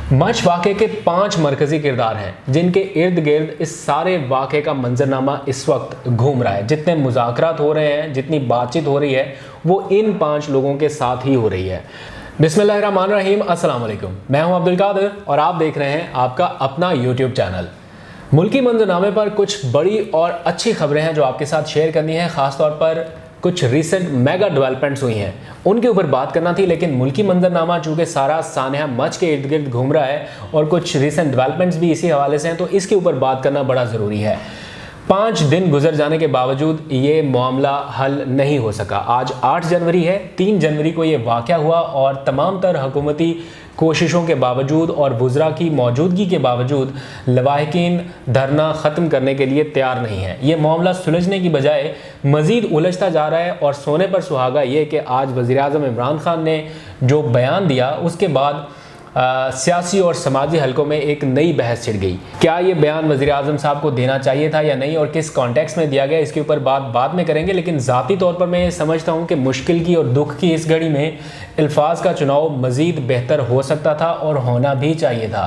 Much वाक़े के 5 मरकज़ी किरदार हैं जिनके इर्द गिर्द इस सारे वाक़े का मंजरनामा इस वक्त घूम रहा है। जितने मुज़ाकरात हो रहे हैं, जितनी बातचीत हो रही है, वो इन 5 लोगों के साथ ही हो रही है। बिस्मिल्लाहिर्रहमानिर्रहीम, अस्सलाम वालेकुम। मैं हूं अब्दुल कादिर और आप देख रहे हैं आपका अपना यूट्यूब चैनल। मुल्की मंजरनामे पर कुछ बड़ी और अच्छी खबरें हैं जो आपके साथ शेयर करनी है। ख़ासतौर पर कुछ रिसेंट मेगा डेवलपमेंट्स हुई हैं, उनके ऊपर बात करना थी। लेकिन मुल्की मंजरनामा चूँकि सारा सानहा मच के इर्द गिर्द घूम रहा है और कुछ रिसेंट डेवलपमेंट्स भी इसी हवाले से हैं, तो इसके ऊपर बात करना बड़ा ज़रूरी है। 5 दिन गुजर जाने के बावजूद ये मामला हल नहीं हो सका। आज 8 जनवरी है, 3 जनवरी को ये वाक़या हुआ और तमाम तर हुकूमती कोशिशों के बावजूद और वुज़रा की मौजूदगी के बावजूद लवाहिकीन धरना ख़त्म करने के लिए तैयार नहीं है। ये मामला सुलझने की बजाय मज़ीद उलझता जा रहा है और सोने पर सुहागा ये कि आज वज़ीर-ए-आज़म इमरान खान ने जो बयान दिया उसके बाद सियासी और समाजी हलकों में एक नई बहस छिड़ गई। क्या ये बयान वज़ीर-ए-आज़म साहब को देना चाहिए था या नहीं और किस कॉन्टेक्स्ट में दिया गया, इसके ऊपर बात बाद में करेंगे। लेकिन ज़ाती तौर पर मैं ये समझता हूँ कि मुश्किल की और दुख की इस घड़ी में अल्फाज का चुनाव मज़ीद बेहतर हो सकता था और होना भी चाहिए था।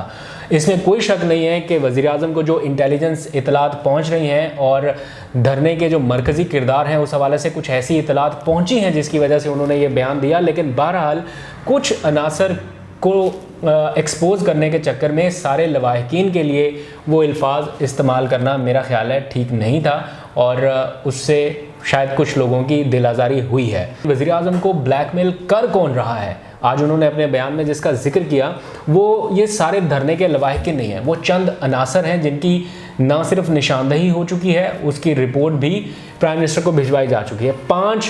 इसमें कोई शक नहीं है कि वज़ीर-ए-आज़म को जो इंटेलिजेंस इतलात पहुँच रही हैं और धरने के जो मरकज़ी किरदार हैं उस हवाले से कुछ ऐसी इतलात पहुँची हैं जिसकी वजह से उन्होंने ये बयान दिया। लेकिन बहरहाल कुछ अनासर को एक्सपोज करने के चक्कर में सारे लवाहिकीन के लिए वो अल्फाज इस्तेमाल करना मेरा ख्याल है ठीक नहीं था और उससे शायद कुछ लोगों की दिल आज़ारी हुई है। वज़ीर-ए-आज़म को ब्लैकमेल कर कौन रहा है? आज उन्होंने अपने बयान में जिसका जिक्र किया वो ये सारे धरने के लवाहिकीन नहीं हैं, वो चंद अनासर हैं जिनकी ना सिर्फ निशानदही हो चुकी है, उसकी रिपोर्ट भी प्राइम मिनिस्टर को भिजवाई जा चुकी है। 5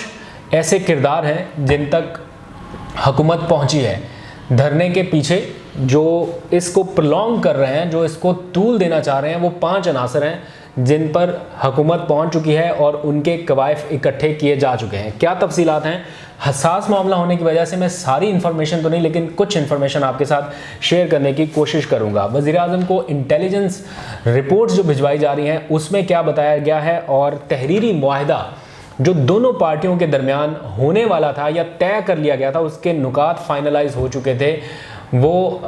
ऐसे किरदार हैं जिन तक हुकूमत पहुँची है। धरने के पीछे जो इसको प्रलॉन्ग कर रहे हैं, जो इसको तूल देना चाह रहे हैं, वो 5 अनासर हैं जिन पर हुकूमत पहुंच चुकी है और उनके कवायफ इकट्ठे किए जा चुके हैं। क्या तफसीलात हैं? हसास मामला होने की वजह से मैं सारी इन्फॉर्मेशन तो नहीं लेकिन कुछ इन्फॉर्मेशन आपके साथ शेयर करने की कोशिश करूंगा। वज़ीर-ए-आज़म को इंटेलिजेंस रिपोर्ट्स जो भिजवाई जा रही हैं उसमें क्या बताया गया है और तहरीरी मुआहदा जो दोनों पार्टियों के दरमियान होने वाला था या तय कर लिया गया था, उसके नुकात फाइनलाइज हो चुके थे, वो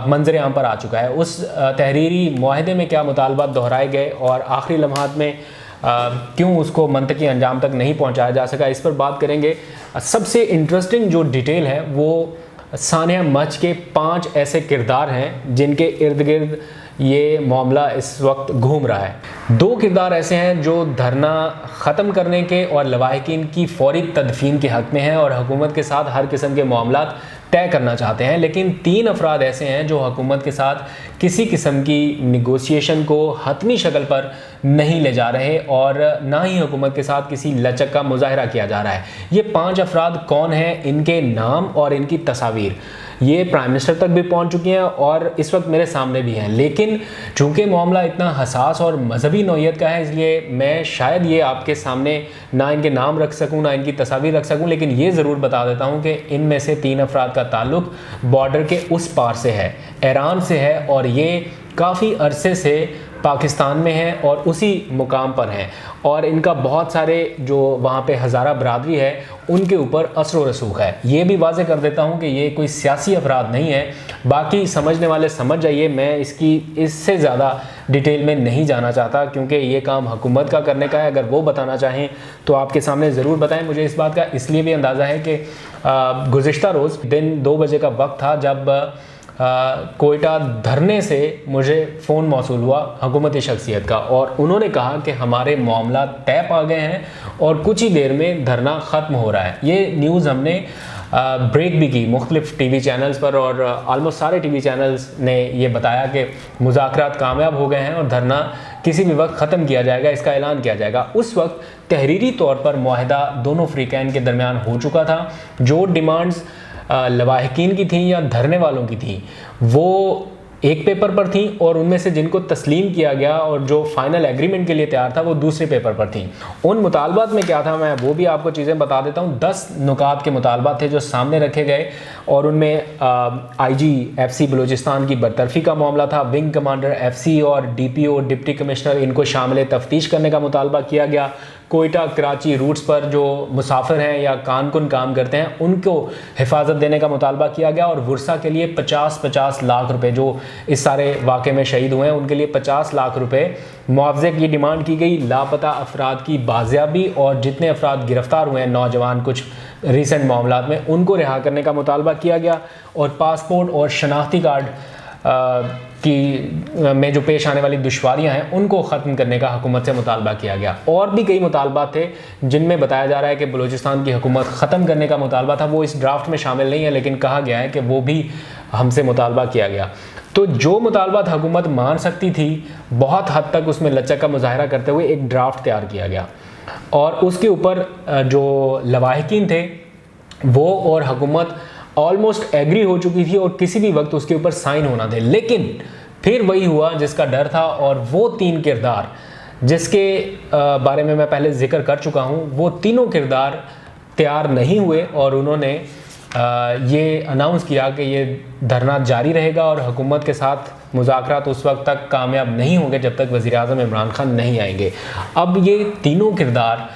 मंजर आम पर आ चुका है। उस तहरीरी मुआहदे में क्या मुतालबात दोहराए गए और आखिरी लम्हात में क्यों उसको मंतकी अंजाम तक नहीं पहुंचाया जा सका, इस पर बात करेंगे। सबसे इंटरेस्टिंग जो डिटेल है वो सानहा मच के 5 ऐसे किरदार हैं जिनके इर्द गिर्द ये मामला इस वक्त घूम रहा है। 2 किरदार ऐसे हैं जो धरना ख़त्म करने के और लवाहिकीन की फौरी तदफीन के हक़ में हैं और हुकूमत के साथ हर किस्म के मामलात तय करना चाहते हैं। लेकिन 3 अफराद ऐसे हैं जो हुकूमत के साथ किसी किस्म की निगोशिएशन को हतमी शक्ल पर नहीं ले जा रहे और ना ही हुकूमत के साथ किसी लचक का मुजाहरा किया जा रहा है। ये 5 अफराद कौन हैं, इनके नाम और इनकी तस्वीर ये प्राइम मिनिस्टर तक भी पहुंच चुकी हैं और इस वक्त मेरे सामने भी हैं। लेकिन चूंकि मामला इतना हसास और मजहबी नौइयत का है, इसलिए मैं शायद ये आपके सामने ना इनके नाम रख सकूं ना इनकी तस्वीर रख सकूं, लेकिन ये ज़रूर बता देता हूं कि इनमें से 3 अफराद का ताल्लुक बॉर्डर के उस पार से है, ईरान से है और ये काफ़ी अरसे से पाकिस्तान में हैं और उसी मुकाम पर हैं और इनका बहुत सारे जो वहाँ पे हज़ारा बरादरी है उनके ऊपर असर व रसूख है। ये भी वाज़े कर देता हूँ कि ये कोई सियासी अफराद नहीं है। बाकी समझने वाले समझ जाइए, मैं इससे ज़्यादा डिटेल में नहीं जाना चाहता क्योंकि ये काम हुकूमत का करने का है। अगर वो बताना चाहें तो आपके सामने ज़रूर बताएं। मुझे इस बात का इसलिए भी अंदाज़ा है कि गुज़िश्ता रोज़ दिन 2 बजे का वक्त था जब कोयटा धरने से मुझे फ़ोन मौसूल हुआ हुकूमती शख्सियत का और उन्होंने कहा कि हमारे मामला तय पा गए हैं और कुछ ही देर में धरना ख़त्म हो रहा है। ये न्यूज़ हमने ब्रेक भी की मुख्तलिफ टीवी चैनल्स पर और आलमोस्ट सारे टीवी चैनल्स ने ये बताया कि मुज़ाकरात कामयाब हो गए हैं और धरना किसी भी वक्त ख़त्म किया जाएगा, इसका ऐलान किया जाएगा। उस वक्त तहरीरी तौर पर मुआहदा दोनों फ़रीक़ैन के दरमियान हो चुका था। जो डिमांड्स लवाहिकीन की थी या धरने वालों की थी वो एक पेपर पर थी और उनमें से जिनको तस्लीम किया गया और जो फाइनल एग्रीमेंट के लिए तैयार था वो दूसरे पेपर पर थी। उन मुतालबात में क्या था मैं वो भी आपको चीज़ें बता देता हूँ। 10 नुकात के मुतालबात थे जो सामने रखे गए और उनमें IGFC बलूचिस्तान की बरतरफी का मामला था। विंग कमांडर FC और DPO डिप्टी कमिश्नर इनको शामिल तफ्तीश करने का मुतालबा किया गया। कोयटा कराची रूट्स पर जो मुसाफिर हैं या कानकुन काम करते हैं उनको हिफाजत देने का मुतालबा किया गया। और वर्सा के लिए 50-50 लाख रुपए, जो इस सारे वाक़े में शहीद हुए हैं उनके लिए 50 लाख रुपए मुआवजे की डिमांड की गई। लापता अफराद की बाजियाबी और जितने अफराद गिरफ्तार हुए हैं नौजवान कुछ रिसेंट मामलात में, उनको रिहा करने का मुतालबा किया गया। और पासपोर्ट और शनाख्ती कार्ड में जो पेश आने वाली दुश्वारियां हैं उनको ख़त्म करने का हुकूमत से मुतालबा किया गया। और भी कई मुतालबात थे जिनमें बताया जा रहा है कि बलूचिस्तान की हुकूमत ख़त्म करने का मुतालबा था, वो इस ड्राफ्ट में शामिल नहीं है, लेकिन कहा गया है कि वो भी हमसे मुतालबा किया गया। तो जो मुतालबात हुकूमत मान सकती थी बहुत हद तक उसमें लचक का मुजाहरा करते हुए एक ड्राफ्ट तैयार किया गया और उसके ऊपर जो लवाहिकीन थे वो और हुकूमत ऑलमोस्ट एग्री हो चुकी थी और किसी भी वक्त उसके ऊपर साइन होना थे। लेकिन फिर वही हुआ जिसका डर था, और वो 3 किरदार जिसके बारे में मैं पहले जिक्र कर चुका हूँ, वो तीनों किरदार तैयार नहीं हुए और उन्होंने ये अनाउंस किया कि ये धरना जारी रहेगा और हुकूमत के साथ मुज़ाकरात उस वक्त तक कामयाब नहीं होंगे जब तक वज़ीर-ए-आज़म इमरान खान नहीं आएंगे। अब ये तीनों किरदार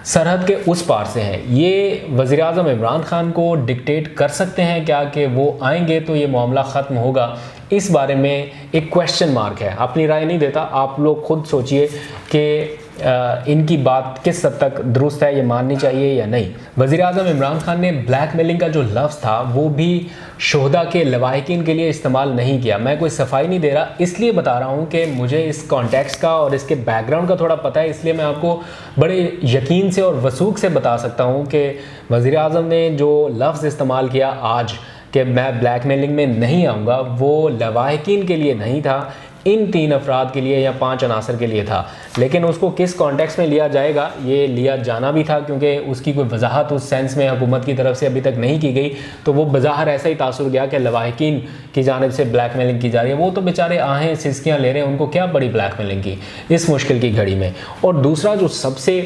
सरहद के उस पार से हैं, ये वज़ीर-ए-आज़म इमरान खान को डिक्टेट कर सकते हैं क्या कि वो आएंगे तो ये मामला ख़त्म होगा? इस बारे में एक क्वेश्चन मार्क है। अपनी राय नहीं देता, आप लोग खुद सोचिए कि इनकी बात किस हद तक दुरुस्त है, ये माननी चाहिए या नहीं। वज़ीर-ए-आज़म इमरान खान ने ब्लैकमेलिंग का जो लफ्ज़ था वो भी शोहदा के लवाहिकीन के लिए इस्तेमाल नहीं किया। मैं कोई सफाई नहीं दे रहा, इसलिए बता रहा हूँ कि मुझे इस कॉन्टेक्स्ट का और इसके बैकग्राउंड का थोड़ा पता है, इसलिए मैं आपको बड़े यकीन से और वसूख से बता सकता हूँ कि वज़ीर-ए-आज़म ने जो लफ्ज़ इस्तेमाल किया आज कि मैं ब्लैकमेलिंग में नहीं आऊँगा, वो लवाहिकीन के लिए नहीं था, इन 3 अफराद के लिए या 5 अनासर के लिए था। लेकिन उसको किस कॉन्टेक्स्ट में लिया जाएगा, ये लिया जाना भी था क्योंकि उसकी कोई वजाहत उस सेंस में हुकूमत की तरफ से अभी तक नहीं की गई, तो वो बज़ाहिर ऐसा ही तासुर गया कि लवाहिकीन की जानिब से ब्लैकमेलिंग की जा रही है। वो तो बेचारे आहें सिसकियाँ ले रहे हैं, उनको क्या बड़ी ब्लैकमेलिंग की इस मुश्किल की घड़ी में। और दूसरा जो सबसे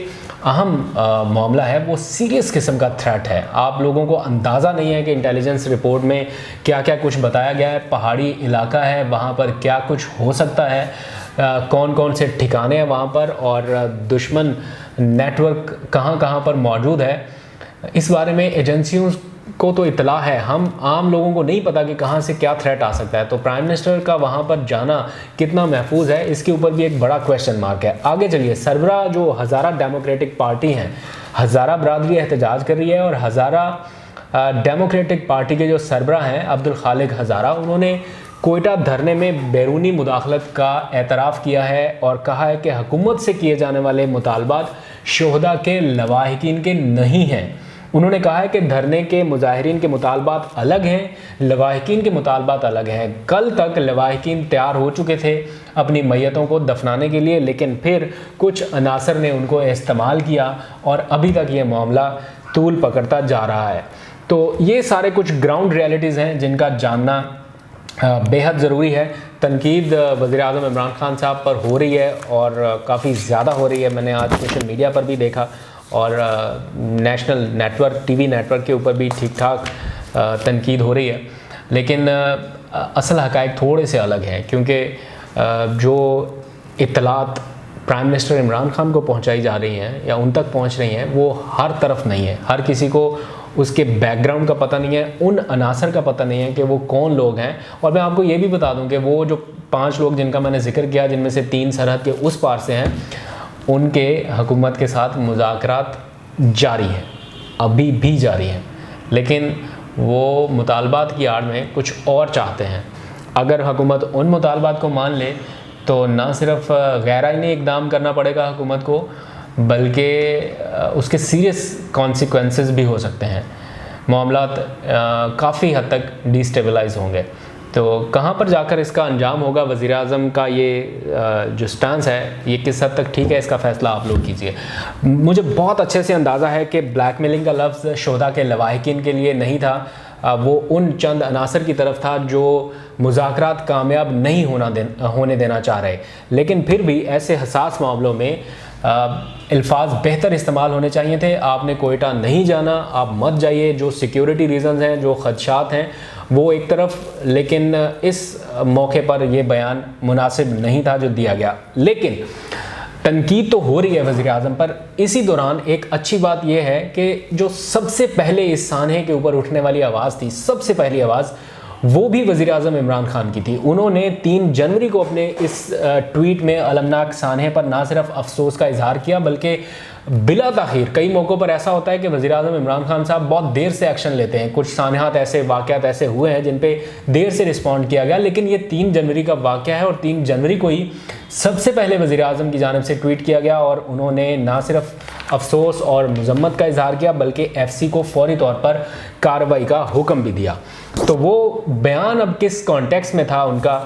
अहम मामला है वो सीरियस किस्म का थ्रेट है। आप लोगों को अंदाज़ा नहीं है कि इंटेलिजेंस रिपोर्ट में क्या क्या कुछ बताया गया है। पहाड़ी इलाका है, वहाँ पर क्या कुछ हो सकता है, कौन कौन से ठिकाने हैं वहाँ पर, और दुश्मन नेटवर्क कहाँ कहाँ पर मौजूद है, इस बारे में एजेंसियों को तो इतला है, हम आम लोगों को नहीं पता कि कहाँ से क्या थ्रेट आ सकता है। तो प्राइम मिनिस्टर का वहाँ पर जाना कितना महफूज है, इसके ऊपर भी एक बड़ा क्वेश्चन मार्क है। आगे चलिए, सरबरा जो हज़ारा डेमोक्रेटिक पार्टी हैं, हज़ारा बरादरी एहतजाज कर रही है और हज़ारा डेमोक्रेटिक पार्टी के जो सरबरा हैं अब्दुल खालिक हज़ारा, उन्होंने कोयटा धरने में बैरूनी मुदाखलत का एतराफ़ किया है और कहा है कि हुकूमत से किए जाने वाले मुतालबात शोहदा के लवाहिकीन के नहीं हैं। उन्होंने कहा है कि धरने के मुजाहिरीन के मुतालबात अलग हैं, लवाहिकीन के मुतालबात अलग हैं। कल तक लवाहिकीन तैयार हो चुके थे अपनी मैयतों को दफनाने के लिए, लेकिन फिर कुछ अनासर ने उनको इस्तेमाल किया और अभी तक ये मामला तूल पकड़ता जा रहा है। तो ये सारे कुछ ग्राउंड रियलिटीज़ हैं जिनका जानना बेहद ज़रूरी है। तनकीद वज़ीर-ए-आज़म इमरान खान साहब पर हो रही है और काफ़ी ज़्यादा हो रही है। मैंने आज सोशल मीडिया पर भी देखा और नेशनल नेटवर्क, टीवी नेटवर्क के ऊपर भी ठीक ठाक तनकीद हो रही है, लेकिन असल हक़ाइक़ थोड़े से अलग हैं क्योंकि जो इत्तलात प्राइम मिनिस्टर इमरान खान को पहुंचाई जा रही हैं या उन तक पहुंच रही हैं वो हर तरफ नहीं है। हर किसी को उसके बैकग्राउंड का पता नहीं है, उन अनासर का पता नहीं है कि वो कौन लोग हैं। और मैं आपको ये भी बता दूं कि वो जो 5 लोग जिनका मैंने जिक्र किया, जिनमें से 3 सरहद के उस पार से हैं, उनके हुकूमत के साथ मुज़ाकरात जारी हैं, अभी भी जारी हैं, लेकिन वो मुतालबात की आड़ में कुछ और चाहते हैं। अगर हुकूमत उन मुतालबात को मान ले तो ना सिर्फ गैर-आईनी इक़दाम करना पड़ेगा हुकूमत को, बल्कि उसके सीरियस कॉन्सिक्वेंसेस भी हो सकते हैं। मामलात काफ़ी हद तक डिस्टेबलाइज होंगे। तो कहाँ पर जाकर इसका अंजाम होगा, वज़ीर-ए-आज़म का ये जो स्टांस है ये किस हद तक ठीक है, इसका फ़ैसला आप लोग कीजिए। मुझे बहुत अच्छे से अंदाज़ा है कि ब्लैकमेलिंग का लफ्ज़ शोहदा के लवाहिकीन के लिए नहीं था, वो उन चंद अनासर की तरफ था जो मुज़ाकरात कामयाब नहीं होने देना चाह रहे। लेकिन फिर भी ऐसे हसास मामलों में अल्फाज बेहतर इस्तेमाल होने चाहिए थे। आपने कोयटा नहीं जाना, आप मत जाइए। जो सिक्योरिटी रीज़न्स हैं, जो ख़दशात हैं वो एक तरफ, लेकिन इस मौके पर यह बयान मुनासिब नहीं था जो दिया गया। लेकिन तनकीद तो हो रही है वज़ीर आज़म पर। इसी दौरान एक अच्छी बात यह है कि जो सबसे पहले इस सानहे के ऊपर उठने वाली आवाज़ थी, सबसे पहली आवाज़, वो भी वज़ीर आज़म इमरान खान की थी। उन्होंने 3 जनवरी को अपने इस ट्वीट में अलमनाक सानहे पर ना सिर्फ अफसोस का इजहार किया बल्कि बिला ताख़ीर, कई मौक़ों पर ऐसा होता है कि वज़ीर आज़म इमरान खान साहब बहुत देर से एक्शन लेते हैं। कुछ सानहात ऐसे, वाक़यात ऐसे हुए हैं जिन पे देर से रिस्पॉन्ड किया गया, लेकिन ये 3 जनवरी का वाक़या है और 3 जनवरी को ही सबसे पहले वज़ीर आज़म की जानिब से ट्वीट किया गया और उन्होंने ना सिर्फ अफसोस और मज़म्मत का इजहार किया बल्कि FC को फौरी तौर पर कार्रवाई का हुक्म भी दिया। तो वो बयान अब किस कॉन्टेक्स्ट में था उनका,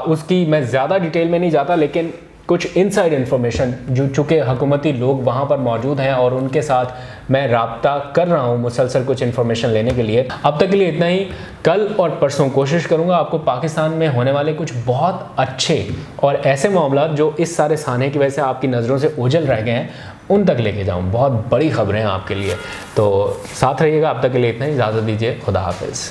उसकी मैं ज़्यादा डिटेल में नहीं जाता, लेकिन कुछ इनसाइड इन्फॉर्मेशन जो चूँकि हुकूमती लोग वहाँ पर मौजूद हैं और उनके साथ मैं राब्ता कर रहा हूँ मुसलसल कुछ इन्फॉर्मेशन लेने के लिए। अब तक के लिए इतना ही। कल और परसों कोशिश करूँगा आपको पाकिस्तान में होने वाले कुछ बहुत अच्छे और ऐसे मामला जो इस सारे सानहे की वजह से आपकी नज़रों से ओझल रह गए हैं उन तक लेके जाऊँ। बहुत बड़ी खबरें हैं आपके लिए, तो साथ रहिएगा। अब तक के लिए इतना ही, इजाज़त दीजिए। खुदा हाफिज़।